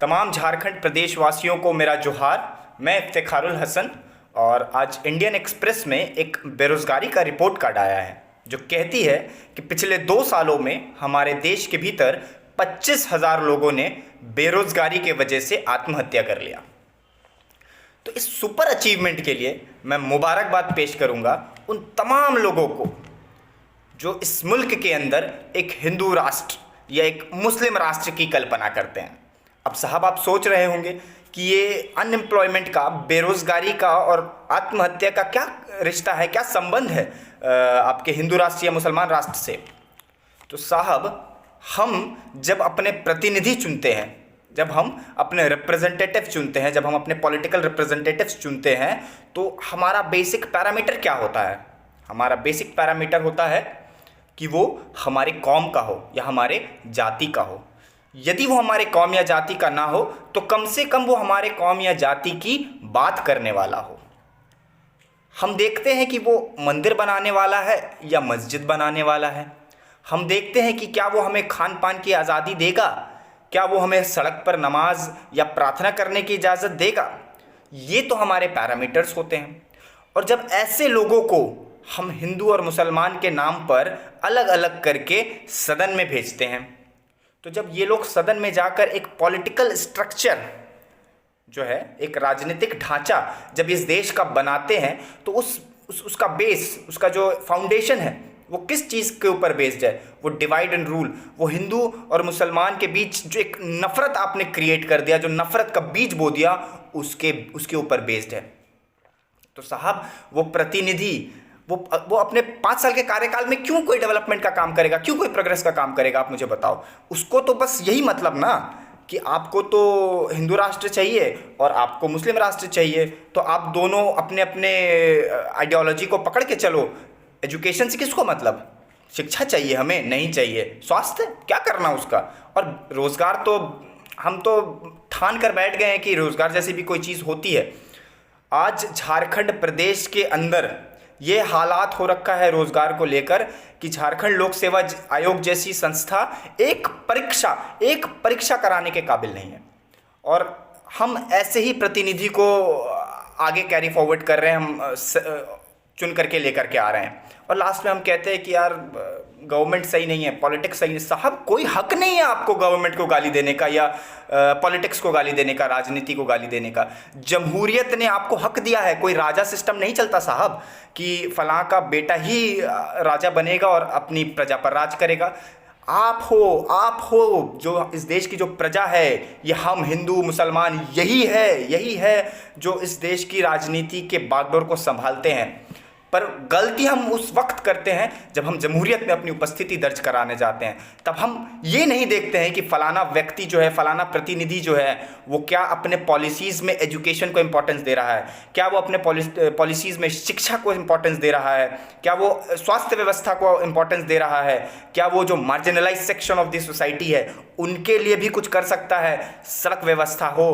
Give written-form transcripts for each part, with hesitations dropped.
तमाम झारखंड प्रदेश वासियों को मेरा जोहार। मैं इफ्तिखारुल हसन और आज इंडियन एक्सप्रेस में एक बेरोज़गारी का रिपोर्ट कार्ड आया है जो कहती है कि पिछले 2 सालों में हमारे देश के भीतर 25,000 लोगों ने बेरोज़गारी के वजह से आत्महत्या कर लिया। तो इस सुपर अचीवमेंट के लिए मैं मुबारकबाद पेश करूंगा उन तमाम लोगों को जो इस मुल्क के अंदर एक हिंदू राष्ट्र या एक मुस्लिम राष्ट्र की कल्पना करते हैं। अब साहब, आप सोच रहे होंगे कि ये अनएम्प्लॉयमेंट का, बेरोज़गारी का और आत्महत्या का क्या रिश्ता है, क्या संबंध है आपके हिंदू राष्ट्र या मुसलमान राष्ट्र से। तो साहब, हम जब अपने प्रतिनिधि चुनते हैं, जब हम अपने रिप्रेजेंटेटिव चुनते हैं, जब हम अपने पॉलिटिकल रिप्रेजेंटेटिव्स चुनते हैं, तो हमारा बेसिक पैरामीटर क्या होता है? हमारा बेसिक पैरामीटर होता है कि वो हमारी कौम का हो या हमारे जाति का हो। यदि वो हमारे कौम या जाति का ना हो तो कम से कम वो हमारे कौम या जाति की बात करने वाला हो। हम देखते हैं कि वो मंदिर बनाने वाला है या मस्जिद बनाने वाला है। हम देखते हैं कि क्या वो हमें खान पान की आज़ादी देगा, क्या वो हमें सड़क पर नमाज या प्रार्थना करने की इजाज़त देगा। ये तो हमारे पैरामीटर्स होते हैं। और जब ऐसे लोगों को हम हिंदू और मुसलमान के नाम पर अलग अलग करके सदन में भेजते हैं, तो जब ये लोग सदन में जाकर एक पॉलिटिकल स्ट्रक्चर जो है, एक राजनीतिक ढांचा जब इस देश का बनाते हैं, तो उसका बेस, उसका जो फाउंडेशन है, वो किस चीज़ के ऊपर बेस्ड है? वो डिवाइड एंड रूल, वो हिंदू और मुसलमान के बीच जो एक नफ़रत आपने क्रिएट कर दिया, जो नफ़रत का बीज बो दिया, उसके ऊपर बेस्ड है। तो साहब, वो प्रतिनिधि वो अपने 5 साल के कार्यकाल में क्यों कोई डेवलपमेंट का काम करेगा, क्यों कोई प्रोग्रेस का काम करेगा? आप मुझे बताओ। उसको तो बस यही मतलब ना कि आपको तो हिंदू राष्ट्र चाहिए और आपको मुस्लिम राष्ट्र चाहिए, तो आप दोनों अपने अपने आइडियोलॉजी को पकड़ के चलो। एजुकेशन से किसको मतलब? शिक्षा चाहिए हमें? नहीं चाहिए। स्वास्थ्य क्या करना उसका? और रोज़गार तो हम तो ठान कर बैठ गए हैं कि रोज़गार जैसी भी कोई चीज़ होती है। आज झारखंड प्रदेश के अंदर ये हालात हो रखा है रोज़गार को लेकर कि झारखंड लोक सेवा आयोग जैसी संस्था एक परीक्षा कराने के काबिल नहीं है। और हम ऐसे ही प्रतिनिधि को आगे कैरी फॉरवर्ड कर रहे हैं, हम चुन करके लेकर के आ रहे हैं, और लास्ट में हम कहते हैं कि यार गवर्नमेंट सही नहीं है, पॉलिटिक्स सही नहीं। साहब, कोई हक नहीं है आपको गवर्नमेंट को गाली देने का या पॉलिटिक्स को गाली देने का, राजनीति को गाली देने का। जमहूरियत ने आपको हक दिया है। कोई राजा सिस्टम नहीं चलता साहब कि फलां का बेटा ही राजा बनेगा और अपनी प्रजा पर राज करेगा। आप हो जो इस देश की जो प्रजा है, ये हम हिंदू मुसलमान, यही है जो इस देश की राजनीति के बागडोर को संभालते हैं। पर गलती हम उस वक्त करते हैं जब हम जमहूरियत में अपनी उपस्थिति दर्ज कराने जाते हैं। तब हम ये नहीं देखते हैं कि फलाना व्यक्ति जो है, फलाना प्रतिनिधि जो है, वो क्या अपने पॉलिसीज़ में एजुकेशन को इम्पोर्टेंस दे रहा है, क्या वो अपने पॉलिसीज़ में शिक्षा को इम्पोर्टेंस दे रहा है, क्या वो स्वास्थ्य व्यवस्था को इम्पोर्टेंस दे रहा है, क्या वो जो marginalise section of this society है उनके लिए भी कुछ कर सकता है। सड़क व्यवस्था हो,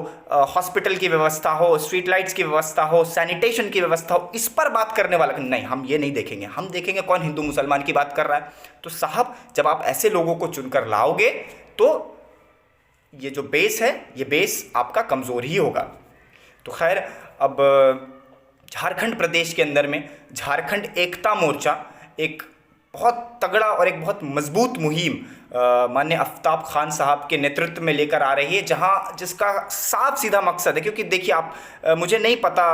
हॉस्पिटल की व्यवस्था हो, स्ट्रीट लाइट्स की व्यवस्था हो, सैनिटेशन की व्यवस्था हो, इस पर बात करने वाला नहीं। हम ये नहीं देखेंगे। हम देखेंगे कौन हिंदू मुसलमान की बात कर रहा है। तो साहब, जब आप ऐसे लोगों को चुनकर लाओगे तो ये जो बेस है, ये बेस आपका कमज़ोर ही होगा। तो खैर, अब झारखंड प्रदेश के अंदर में झारखंड एकता मोर्चा एक बहुत तगड़ा और एक बहुत मजबूत मुहिम माननीय आफ्ताब खान साहब के नेतृत्व में लेकर आ रही है, जिसका साफ सीधा मकसद है। क्योंकि देखिए आप, मुझे नहीं पता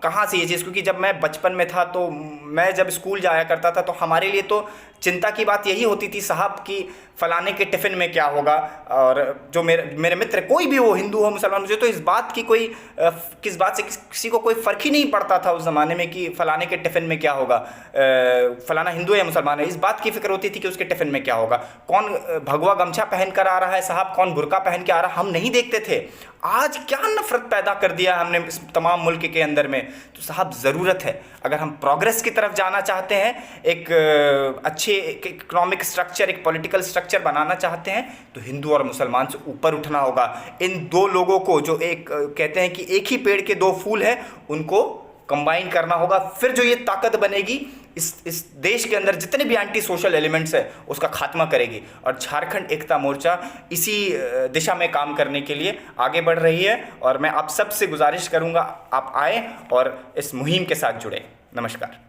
कहाँ से ये चीज़, क्योंकि जब मैं बचपन में था, तो मैं जब स्कूल जाया करता था, तो हमारे लिए तो चिंता की बात यही होती थी साहब कि फ़लाने के टिफ़िन में क्या होगा। और जो मेरे मित्र, कोई भी हो, हिंदू हो मुसलमान, मुझे तो इस बात की किस बात से किसी को कोई फ़र्क ही नहीं पड़ता था उस ज़माने में कि फ़लाने के टिफ़िन में क्या होगा, फ़लाना हिंदू है या मुसलमान है। इस बात की फ़िक्र होती थी कि उसके टिफ़िन में क्या होगा, कौन भगवा गमछा पहन कर आ रहा है साहब, कौन बुर्का पहन के आ रहा है, हम नहीं देखते थे। आज क्या नफरत पैदा कर दिया हमने इस तमाम मुल्क के अंदर में। तो साहब, ज़रूरत है, अगर हम प्रोग्रेस की तरफ जाना चाहते हैं, एक अच्छे इकोनॉमिक स्ट्रक्चर, एक पॉलिटिकल स्ट्रक्चर बनाना चाहते हैं, तो हिंदू और मुसलमान से ऊपर उठना होगा। इन दो लोगों को, जो एक कहते हैं कि एक ही पेड़ के 2 फूल हैं, उनको कंबाइन करना होगा। फिर जो ये ताकत बनेगी, इस देश के अंदर जितने भी एंटी सोशल एलिमेंट्स है उसका खात्मा करेगी। और झारखंड एकता मोर्चा इसी दिशा में काम करने के लिए आगे बढ़ रही है। और मैं आप सबसे गुजारिश करूँगा आप आए और इस मुहिम के साथ जुड़े। नमस्कार।